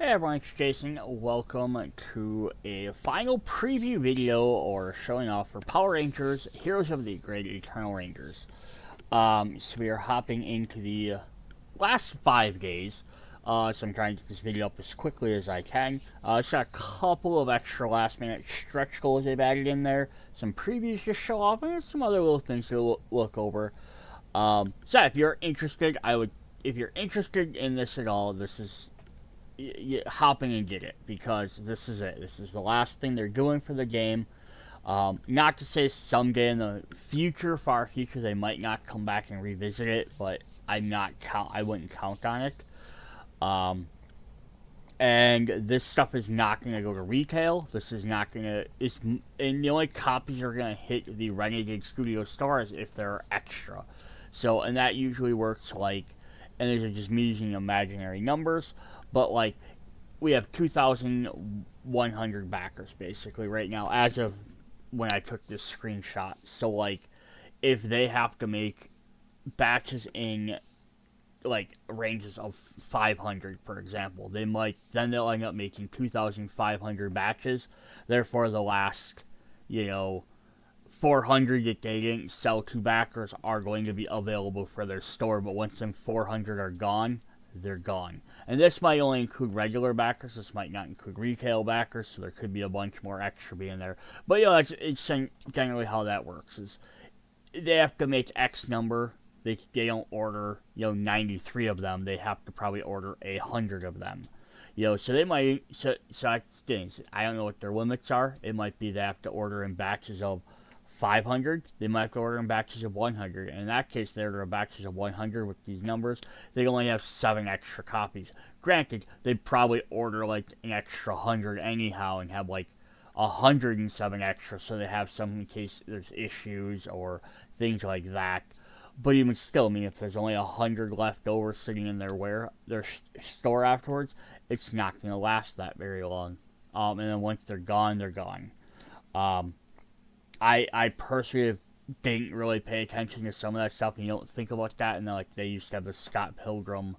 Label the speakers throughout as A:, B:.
A: Hey everyone, it's Jason. Welcome to a final preview video or showing off for Power Rangers Heroes of the Great Eternal Rangers. So we are hopping into the last 5 days. So I'm trying to get this video up as quickly as I can. It's got a couple of extra last minute stretch goals they've added in there. Some previews to show off and some other little things to look over. So if you're interested, if you're interested in this at all, this is hop in and get it because this is it. This is the last thing they're doing for the game. Not to say someday in the future, far future, they might not come back and revisit it, but I wouldn't count on it. And this stuff is not going to go to retail. This is not going to. And the only copies are going to hit the Renegade Studio stores if they're extra. So, and that usually works and these are just me using imaginary numbers, but we have 2,100 backers basically right now as of when I took this screenshot. So if they have to make batches in ranges of 500, for example, they'll end up making 2,500 batches. Therefore, the last 400 that they didn't sell to backers are going to be available for their store. But once them 400 are gone, they're gone. And this might only include regular backers. This might not include retail backers, so there could be a bunch more extra being there. But it's generally how that works. Is they have to make X number. They don't order 93 of them. They have to probably order 100 of them. So they might. So that's things. I don't know what their limits are. It might be they have to order in batches of 500, they might have to order in batches of 100. And in that case, they order batches of 100 with these numbers. They only have 7 extra copies. Granted, they'd probably order an extra 100 anyhow and have 107 extra, so they have some in case there's issues or things like that. But even still, if there's only 100 left over sitting in their store afterwards, it's not going to last that very long. And then once they're gone, they're gone. I personally didn't really pay attention to some of that stuff, and you don't think about that. And then, they used to have the Scott Pilgrim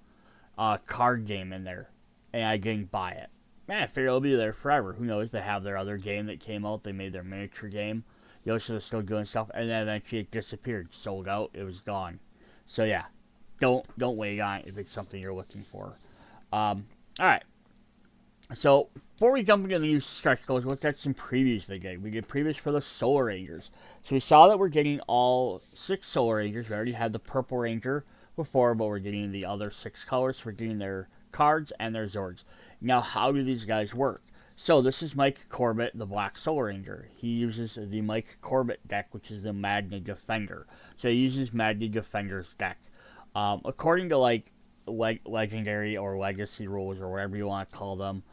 A: card game in there, and I didn't buy it. Man, I figured it'll be there forever. Who knows? They have their other game that came out. They made their miniature game. So they're still doing stuff, and then eventually it disappeared, sold out, it was gone. So yeah, don't wait on it if it's something you're looking for. All right. So, before we jump into the new stretch goals, let's look at some previews they did. We did previews for the Solar Rangers. So we saw that we're getting all 6 Solar Rangers. We already had the Purple Ranger before, but we're getting the other 6 colors. We're getting their cards and their Zords. Now, how do these guys work? So, this is Mike Corbett, the Black Solar Ranger. He uses the Mike Corbett deck, which is the Magna Defender. So, he uses Magna Defender's deck. According to, Legendary or Legacy rules, or whatever you want to call them,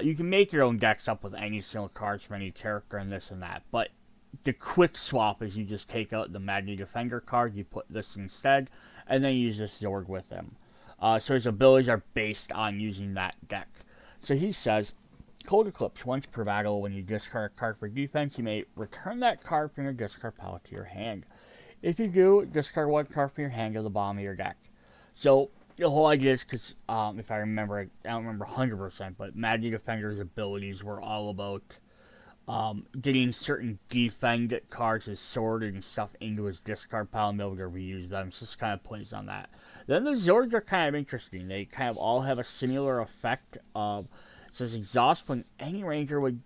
A: you can make your own decks up with any single cards from any character and this and that, but the quick swap is you just take out the Magna Defender card, you put this instead, and then you use this Zord with him. So his abilities are based on using that deck. So he says, Cold Eclipse, once per battle, when you discard a card for defense, you may return that card from your discard pile to your hand. If you do, discard 1 card from your hand to the bottom of your deck. So the whole idea is because, if I remember, I don't remember 100%, but Magna Defender's abilities were all about getting certain defend cards, his sword and stuff, into his discard pile and be able to reuse them. So this kind of plays on that. Then the Zords are kind of interesting. They kind of all have a similar effect of, it says exhaust when any ranger would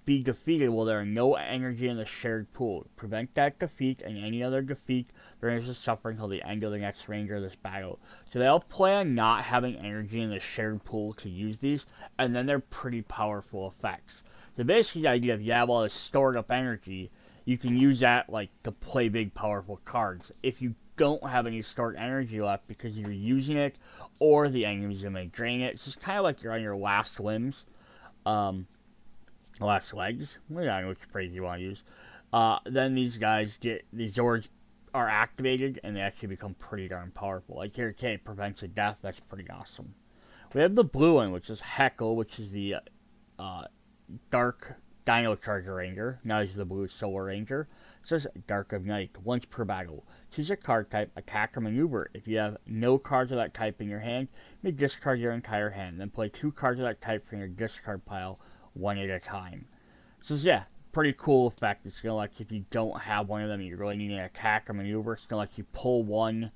A: be defeated while there are no energy in the shared pool. Prevent that defeat and any other defeat the rangers suffer until the end of the next ranger of this battle. So they all plan not having energy in the shared pool to use these, and then they're pretty powerful effects. So basically the idea, if you have all this stored up energy, you can use that to play big powerful cards. If you don't have any stored energy left because you're using it, or the enemies may drain it, it's just kind of like you're on your last limbs. Last legs, I don't know which phrase you want to use. Then these Zords are activated and they actually become pretty darn powerful. Like here, okay, it prevents a death, that's pretty awesome. We have the blue one, which is Heckle, which is the dark Dino Charger Ranger. Now he's the blue Solar Ranger. It says Dark of Night. Once per battle. Choose a card type, attack or maneuver. If you have no cards of that type in your hand, you may discard your entire hand. Then play 2 cards of that type from your discard pile, one at a time. So yeah, pretty cool effect. It's gonna let you, if you don't have one of them, you really need an attack or maneuver. It's gonna let you pull one,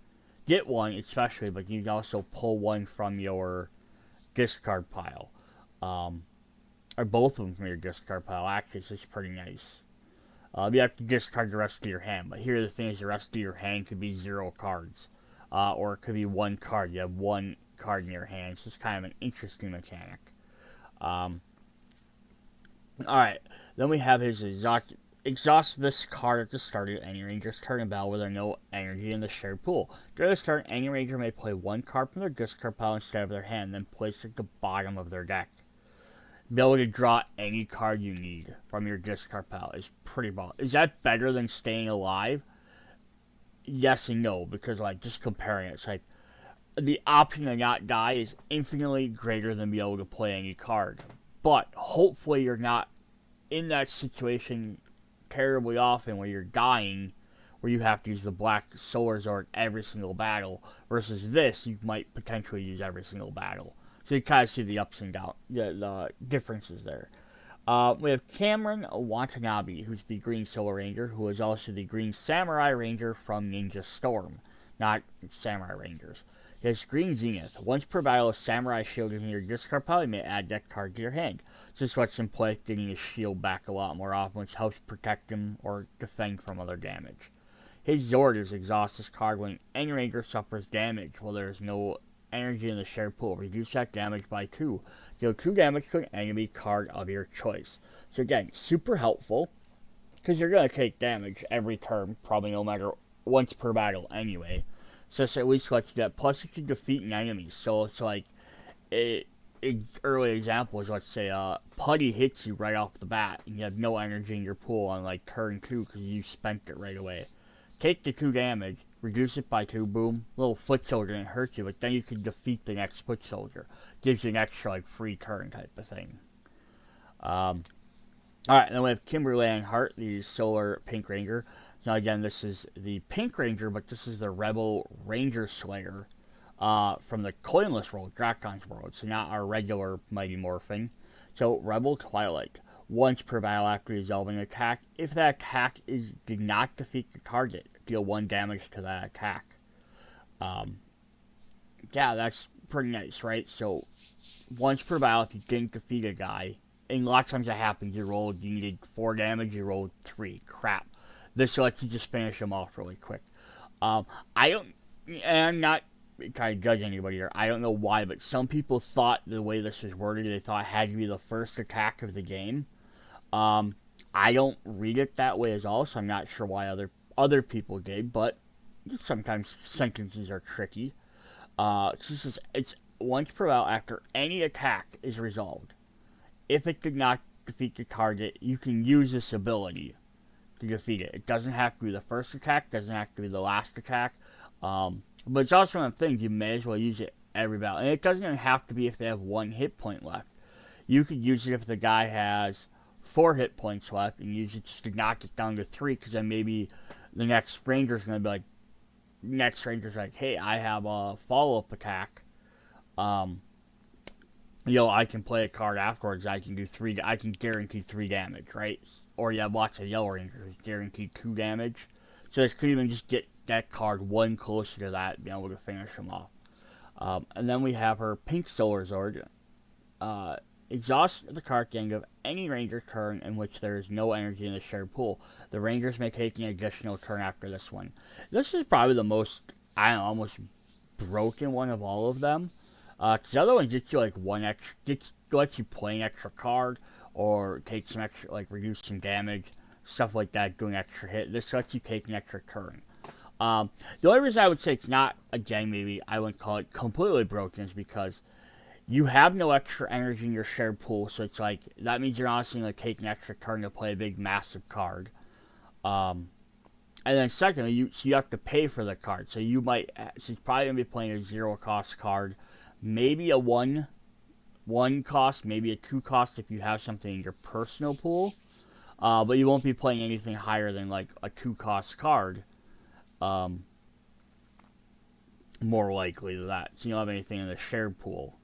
A: get one especially, but you can also pull one from your discard pile. Or both of them from your discard pile. Actually, it's just pretty nice. You have to discard the rest of your hand, but here the thing is the rest of your hand could be 0 cards. Or it could be 1 card. You have 1 card in your hand. It's just kind of an interesting mechanic. Alright, then we have his exhaust this card at the start of any ranger's turn in battle where there no energy in the shared pool. During this turn, any ranger may play 1 card from their discard pile instead of their hand, then place it at the bottom of their deck. Be able to draw any card you need from your discard pile is pretty ball. Is that better than staying alive? Yes and no, because like just comparing it, it's like the option to not die is infinitely greater than be able to play any card. But hopefully you're not in that situation terribly often where you're dying, where you have to use the black Solar Zord every single battle, versus this you might potentially use every single battle. So you kind of see the ups and downs, the differences there. We have Cameron Watanabe, who's the Green Solar Ranger, who is also the Green Samurai Ranger from Ninja Storm, not Samurai Rangers. He has Green Zenith. Once per battle, a Samurai shield is in your discard pile, you may add that card to your hand. So this lets him play getting his shield back a lot more often, which helps protect him or defend from other damage. His Zord is exhaust this card when any Ranger suffers damage while there is no energy in the shared pool. Reduce that damage by 2. Deal 2 damage to an enemy card of your choice. So again, super helpful, because you're going to take damage every turn, probably no matter once per battle anyway. So this at least lets you that. Plus you can defeat an enemy. So it's like, early example is, let's say Putty hits you right off the bat, and you have no energy in your pool on like turn 2 because you spent it right away. Take the 2 damage, reduce it by 2, boom, little foot soldier didn't hurt you, but then you can defeat the next foot soldier. Gives you an extra, like, free turn type of thing. Alright, then we have Kimberly Ann Hart, the Solar Pink Ranger. Now again, this is the Pink Ranger, but this is the Rebel Ranger Slayer from the Coinless world, Dracon's world, so not our regular Mighty Morphin. So, Rebel Twilight. Once per battle after resolving an attack. If that attack did not defeat the target, deal 1 damage to that attack. Yeah, that's pretty nice, right? So, once per battle, if you didn't defeat a guy, and lots of times that happens, you needed 4 damage, you rolled 3. Crap. This lets you just finish them off really quick. And I'm not trying to judge anybody here. I don't know why, but some people thought the way this was worded, they thought it had to be the first attack of the game. I don't read it that way at all, so I'm not sure why other people did, but sometimes sentences are tricky. It's once per battle after any attack is resolved. If it did not defeat the target, you can use this ability to defeat it. It doesn't have to be the first attack, doesn't have to be the last attack, but it's also one of the things you may as well use it every battle. And it doesn't even have to be if they have 1 hit point left. You could use it if the guy has 4 hit points left and use it just to knock it down to 3, because then maybe the next Ranger's going to be like, hey, I have a follow-up attack. I can play a card afterwards. I can guarantee 3 damage, right? Or you have lots of Yellow Rangers guaranteed 2 damage. So this could even just get that card 1 closer to that and be able to finish them off. And then we have her Pink Solar Zord. Exhaust the card end of any Ranger turn in which there is no energy in the shared pool. The Rangers may take an additional turn after this one. This is probably the most, almost broken one of all of them. Because the other one gets you like lets you play an extra card, or take some extra, like reduce some damage, stuff like that, doing extra hit. This lets you take an extra turn. The only reason I would say it's not, again, maybe I wouldn't call it completely broken, is because you have no extra energy in your shared pool, so it's like, that means you're honestly going to take an extra turn to play a big, massive card. And then secondly, you have to pay for the card, so you're probably going to be playing a 0-cost card, maybe a 1 1 cost, maybe a 2 cost if you have something in your personal pool. But you won't be playing anything higher than like a 2 cost card. Um, More likely than that. So you don't have anything in the shared pool.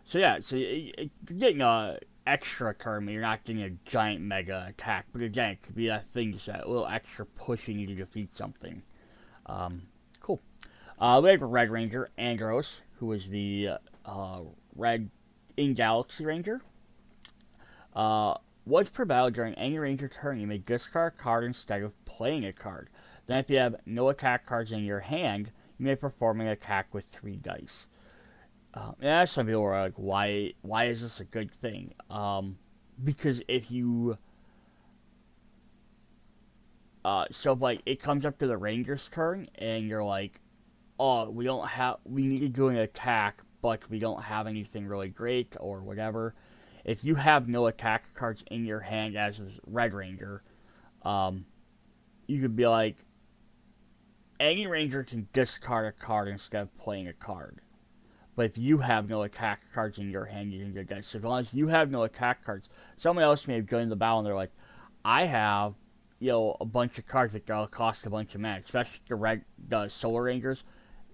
A: So yeah, so you're getting a extra tournament. You're not getting a giant mega attack, but again, it could be that thing just that little extra pushing you to defeat something. Um, cool. We have a Red Ranger, Andros, who is the Red in Galaxy Ranger. Once per battle during any Ranger turn, you may discard a card instead of playing a card. Then, if you have no attack cards in your hand, you may perform an attack with 3 dice. Yeah, some people are like, why is this a good thing? Because if you, so like it comes up to the Ranger's turn, and you're like, oh, we need to do an attack, but we don't have anything really great or whatever. If you have no attack cards in your hand as a Red Ranger, you could be like, any Ranger can discard a card instead of playing a card. But if you have no attack cards in your hand, you can get dice. So as long as you have no attack cards, someone else may go into the battle and they're like, I have, a bunch of cards that all cost a bunch of mana, especially the Solar Rangers.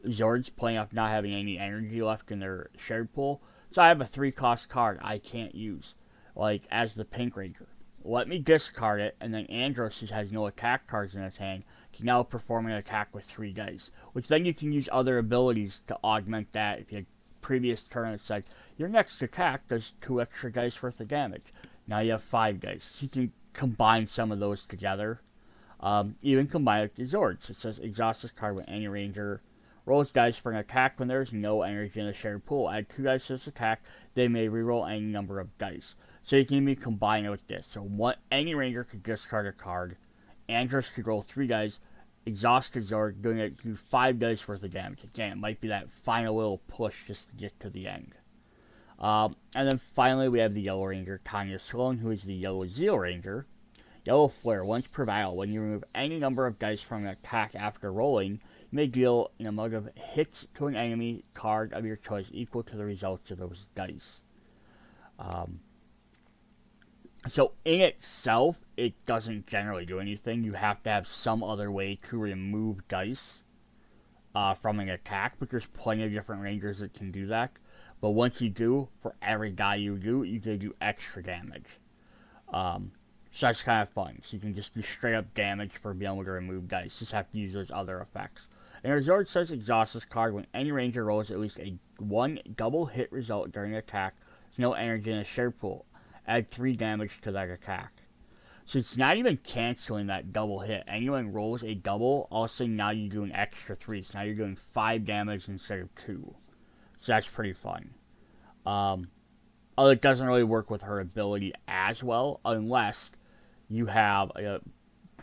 A: Zords playing off not having any energy left in their shared pool. So I have a 3-cost card I can't use, like as the Pink Ranger. Let me discard it, and then Andros, who has no attack cards in his hand, can now perform an attack with 3 dice. Which then you can use other abilities to augment that. If you had previous turn it said, your next attack does 2 extra dice worth of damage. Now you have 5 dice. So you can combine some of those together. Even combine it with the Zords. It says exhaust this card when any Ranger rolls dice for an attack when there is no energy in the shared pool. Add 2 dice to this attack. They may reroll any number of dice. So you can even combine it with this. So any Ranger could discard a card. Andros could roll 3 dice. Exhaust his Zord, doing it to 5 dice worth of damage. Again, it might be that final little push just to get to the end. And then finally we have the Yellow Ranger, Tanya Sloan, who is the Yellow Zeal Ranger. Yellow Flare, once per battle, when you remove any number of dice from an attack after rolling, you may deal an amount of hits to an enemy card of your choice equal to the results of those dice. So in itself, it doesn't generally do anything. You have to have some other way to remove dice from an attack, but there's plenty of different Rangers that can do that. But once you do, for every die you do, you can do extra damage. So that's kind of fun. So you can just do straight up damage for being able to remove dice. Just have to use those other effects. And Resort says exhaust this card when any Ranger rolls at least a 1 double hit result during an attack with no energy in a shared pool. Add 3 damage to that attack. So it's not even canceling that double hit. Anyone rolls a double, all of a sudden now you do an extra 3. So now you're doing 5 damage instead of 2. So that's pretty fun. Although it doesn't really work with her ability as well, unless you have,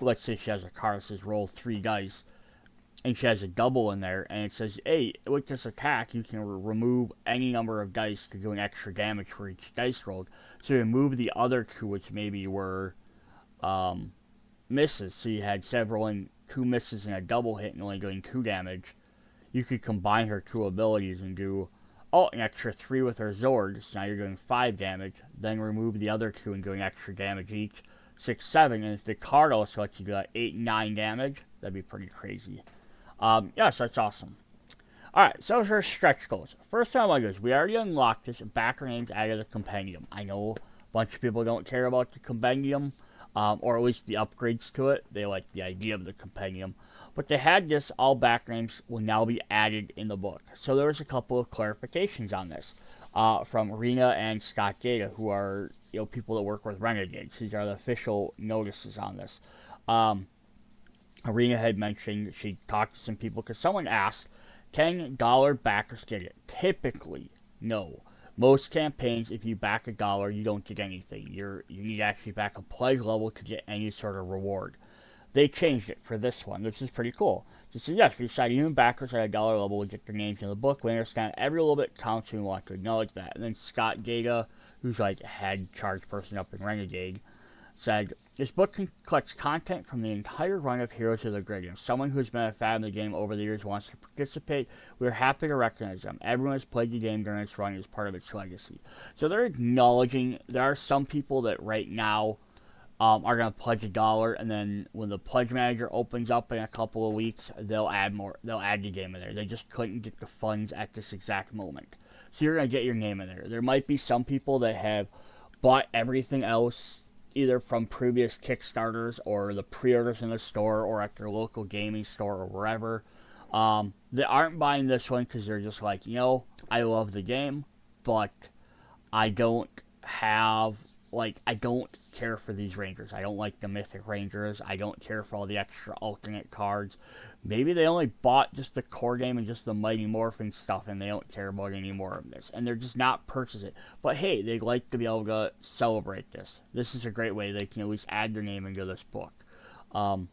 A: let's say she has a card that says roll 3 dice, and she has a double in there, and it says, hey, with this attack, you can remove any number of dice to do an extra damage for each dice rolled. So you remove the other 2, which maybe were misses. So you had several and 2 misses and a double hit and only doing 2 damage. You could combine her 2 abilities and do, an extra 3 with her Zord, so now you're doing 5 damage. Then remove the other 2 and doing extra damage each. 6, 7, and if the card also lets you do 8, 9 damage, that'd be pretty crazy. So that's awesome. Alright, so for stretch goals. First time I goes, we already unlocked this backer names out of the compendium. I know a bunch of people don't care about the compendium, or at least the upgrades to it. They like the idea of the compendium. But they had this, all backer names will now be added in the book. So there was a couple of clarifications on this. From Rena and Scott Gata, who are people that work with Renegades. These are the official notices on this. Rena had mentioned she talked to some people because someone asked, $10 backers get it? Typically, no. Most campaigns, if you back $1, you don't get anything. You need to actually back a pledge level to get any sort of reward. They changed it for this one, which is pretty cool. So yes, if you decide even backers at $1 level will get their names in the book, we understand every little bit counts and we want to acknowledge that. And then Scott Gata, who's like head charge person up in Renegade, said, This book collects content from the entire run of Heroes of the Grid. Someone who's been a fan of the game over the years wants to participate, we're happy to recognize them. Everyone has played the game during its run as part of its legacy. So they're acknowledging there are some people that right now are going to pledge $1, and then when the pledge manager opens up in a couple of weeks, they'll add more. They'll add the game in there. They just couldn't get the funds at this exact moment, so you're going to get your name in there. There might be some people that have bought everything else either from previous Kickstarters or the pre-orders in the store or at their local gaming store or wherever. They aren't buying this one because they're just like, I love the game, but I don't have, I don't care for these Rangers. I don't like the Mythic Rangers. I don't care for all the extra alternate cards. Maybe they only bought just the core game and just the Mighty Morphin stuff, and they don't care about any more of this. And they're just not purchasing it. But hey, they'd like to be able to celebrate this. This is a great way they can at least add their name into this book. So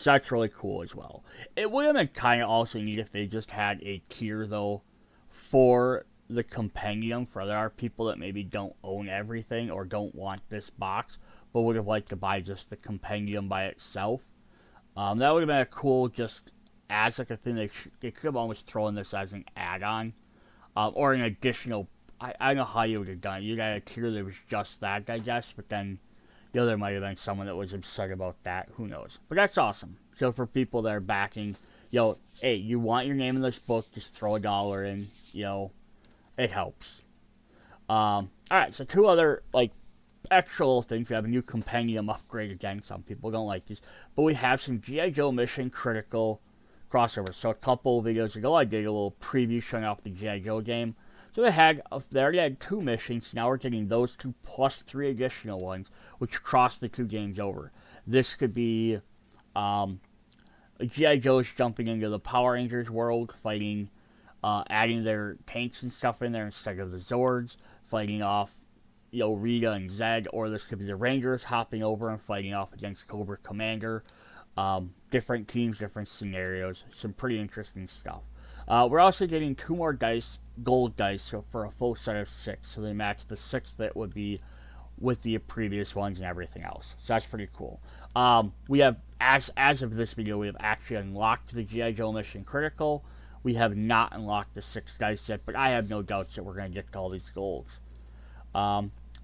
A: that's really cool as well. It would have been kind of also neat if they just had a tier, though, for the compendium. For there are people that maybe don't own everything or don't want this box, but would have liked to buy just the compendium by itself. That would have been a cool, just as like a thing. They could have almost thrown this as an add-on, or an additional. I don't know how you would have done it. You got a tier that was just that, I guess, but then there might have been someone that was upset about that. Who knows? But that's awesome. So for people that are backing, hey, you want your name in this book, just throw $1 in. It helps. Alright, so two other, extra little things. We have a new compendium upgrade again. Some people don't like these. But we have some G.I. Joe Mission Critical crossovers. So a couple of videos ago, I did a little preview showing off the G.I. Joe game. So they already had 2 missions. Now we're getting those 2 plus 3 additional ones, which cross the 2 games over. This could be G.I. Joe's jumping into the Power Rangers world, fighting, adding their tanks and stuff in there instead of the Zords, fighting off, Rita and Zed, or this could be the Rangers hopping over and fighting off against Cobra Commander. Different teams, different scenarios, some pretty interesting stuff. We're also getting 2 more dice, gold dice, for a full set of 6, so they match the 6 that would be with the previous ones and everything else. So that's pretty cool. We have, as of this video, we have actually unlocked the G.I. Joe Mission Critical. We have not unlocked the 6 dice yet, but I have no doubts that we're going to get to all these golds.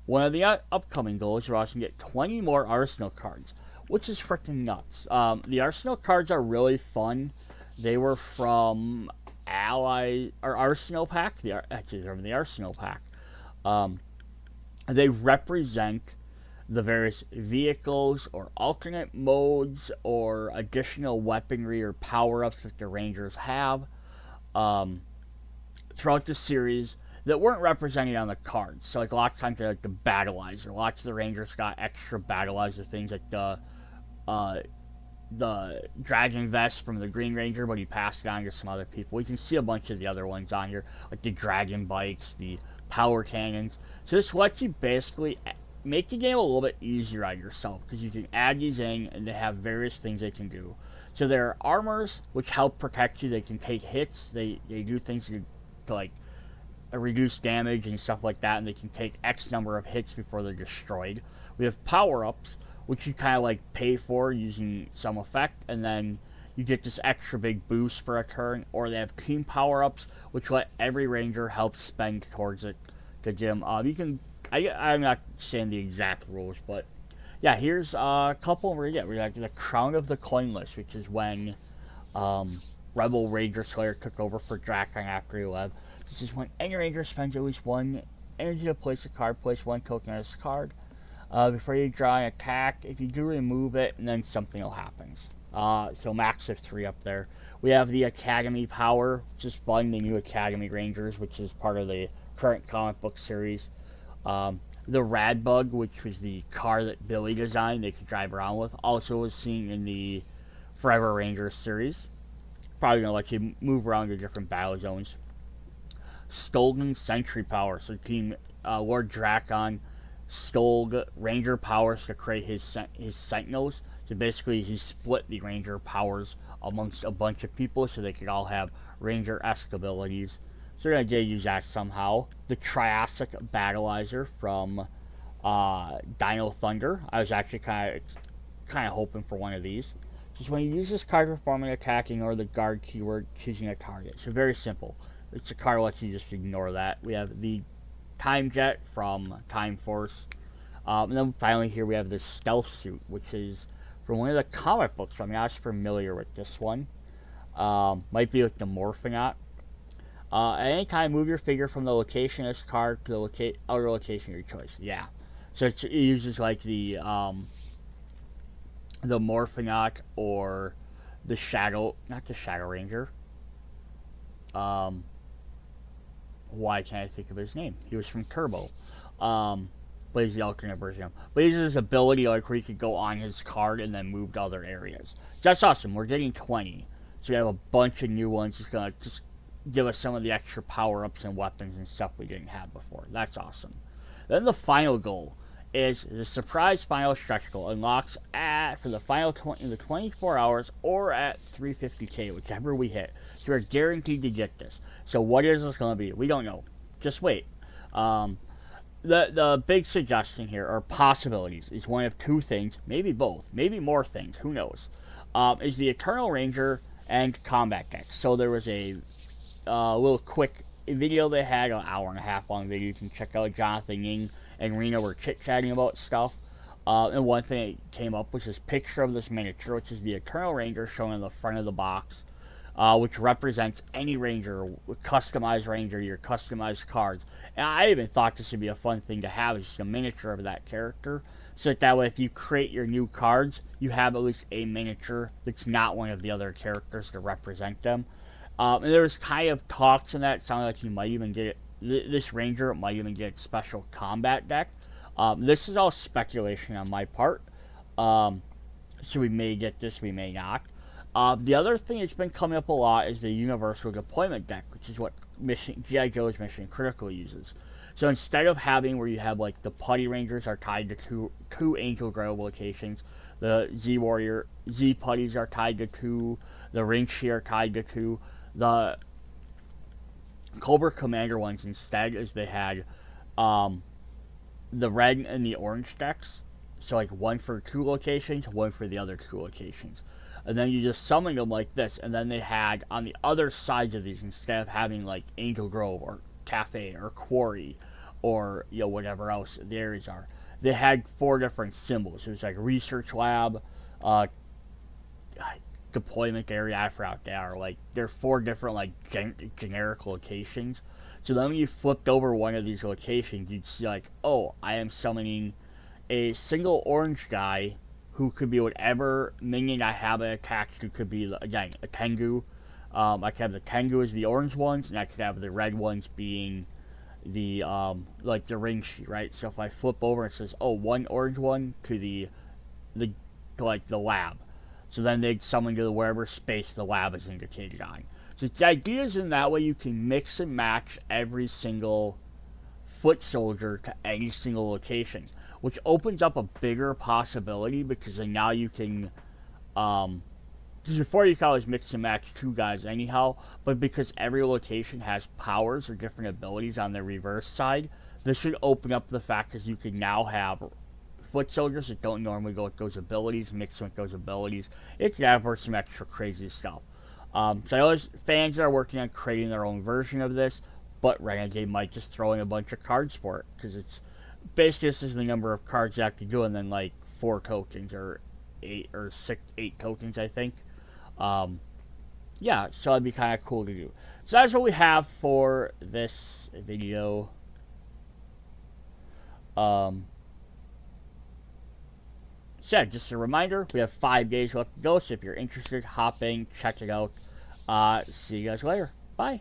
A: One of the upcoming goals, we're also going to get 20 more Arsenal cards, which is freaking nuts. The Arsenal cards are really fun. They were from Arsenal Pack. Actually, they're from the Arsenal Pack. They represent the various vehicles or alternate modes or additional weaponry or power-ups that the Rangers have throughout the series that weren't represented on the cards. So, a lot of times they're like the Battleizer. Lots of the Rangers got extra Battleizer things, like the Dragon Vest from the Green Ranger, but he passed it on to some other people. We can see a bunch of the other ones on here, like the Dragon Bikes, the Power Cannons. So this lets you basically make the game a little bit easier on yourself, because you can add these in, and they have various things they can do. So there are armors, which help protect you. They can take hits. They do things to reduce damage and stuff like that, and they can take X number of hits before they're destroyed. We have power-ups, which you kind of pay for using some effect, and then you get this extra big boost for a turn. Or they have team power-ups, which let every Ranger help spend towards it. The gym. I'm not saying the exact rules, but yeah, here's a couple. We got the Crown of the Coinless, which is when Rebel Ranger Slayer took over for Drakon after he left. This is when any Ranger spends at least 1 energy to place a card, place 1 token on this card. Before you draw an attack, if you do, remove it, and then something will happen. So max of 3 up there. We have the Academy Power, just fun, the new Academy Rangers, which is part of the current comic book series. The Radbug, which was the car that Billy designed, they could drive around with, also was seen in the Forever Rangers series. Probably going to let you move around to different battle zones. Stolen Sentry Power, so Team Lord Drakon stole Ranger powers to create his Sentinels. So basically, he split the Ranger powers amongst a bunch of people so they could all have Ranger-esque abilities. So they're going to use that somehow. The Triassic Battleizer from Dino Thunder. I was actually kind of hoping for one of these. Just when you use this card performing attacking or the guard keyword, choosing a target. So very simple. It's a card lets you just ignore that. We have the Time Jet from Time Force. And then finally here we have the Stealth Suit, which is from one of the comic books. I'm not familiar with this one. Might be like the Morphonaut. At any time, move your figure from the location of this card to the outer location of your choice. Yeah. So it uses like the Morphonaut or the Shadow, not the Shadow Ranger. Um, why can't I think of his name? He was from Turbo. But he's the alternate version. But he uses his ability like where he could go on his card and then move to other areas. So that's awesome. We're getting 20. So we have a bunch of new ones. It's gonna just give us some of the extra power ups and weapons and stuff we didn't have before. That's awesome. Then the final goal is the surprise final stretch goal unlocks for the final in the 24 hours or at 350k, whichever we hit. So we're guaranteed to get this. So what is this going to be? We don't know. Just wait. The big suggestion here, or possibilities, is one of two things, maybe both, maybe more things, who knows, is the Eternal Ranger and Combat Deck. So there was a little quick video they had, an hour and a half long video. You can check out. Jonathan Ying and Rena were chit-chatting about stuff. And one thing that came up was this picture of this miniature, which is the Eternal Ranger shown in the front of the box, which represents any Ranger, customized Ranger, your customized cards. And I even thought this would be a fun thing to have, just a miniature of that character. So that way, if you create your new cards, you have at least a miniature that's not one of the other characters to represent them. And there was kind of talks in that. It sounded like you might even get it. This Ranger might even get special combat deck. This is all speculation on my part. So we may get this, we may not. The other thing that's been coming up a lot is the Universal Deployment deck, which is what G.I. Joe's Mission Critical uses. So instead of having where you have like the Putty Rangers are tied to two Angel Grove locations, the Z Warrior, Z Putties are tied to two, the Rinchi are tied to two, the Cobra Commander ones instead is they had the red and the orange decks. So like one for two locations, one for the other two locations. And then you just summon them like this, and then they had on the other sides of these, instead of having like Angel Grove or Cafe or Quarry or whatever else the areas are, they had four different symbols. It was like Research Lab, Deployment Area, I forgot they are. Like they're four different like generic locations. So then when you flipped over one of these locations, you'd see like, oh, I am summoning a single orange guy who could be whatever minion I have it attached to. Could be, again, a Tengu. I could have the Tengu as the orange ones, and I could have the red ones being the, like the Rinchi, right? So if I flip over, it says, oh, one orange one to the lab. So then they'd summon to wherever space the lab is indicated on. So the idea is in that way you can mix and match every single foot soldier to any single location, which opens up a bigger possibility because then now you can, because before you could always mix and match two guys anyhow, but because every location has powers or different abilities on the reverse side, this should open up the fact that you can now have foot soldiers that don't normally go with those abilities, mix with those abilities. It could have some extra crazy stuff. So I know there's fans that are working on creating their own version of this, but Renegade might just throw in a bunch of cards for it, because it's basically this is the number of cards you have to do, and then like 4 tokens or 8 tokens, I think. Yeah, so it'd be kind of cool to do. So that's what we have for this video. So yeah, just a reminder, we have 5 days left to go, so if you're interested, hop in, check it out. See you guys later. Bye.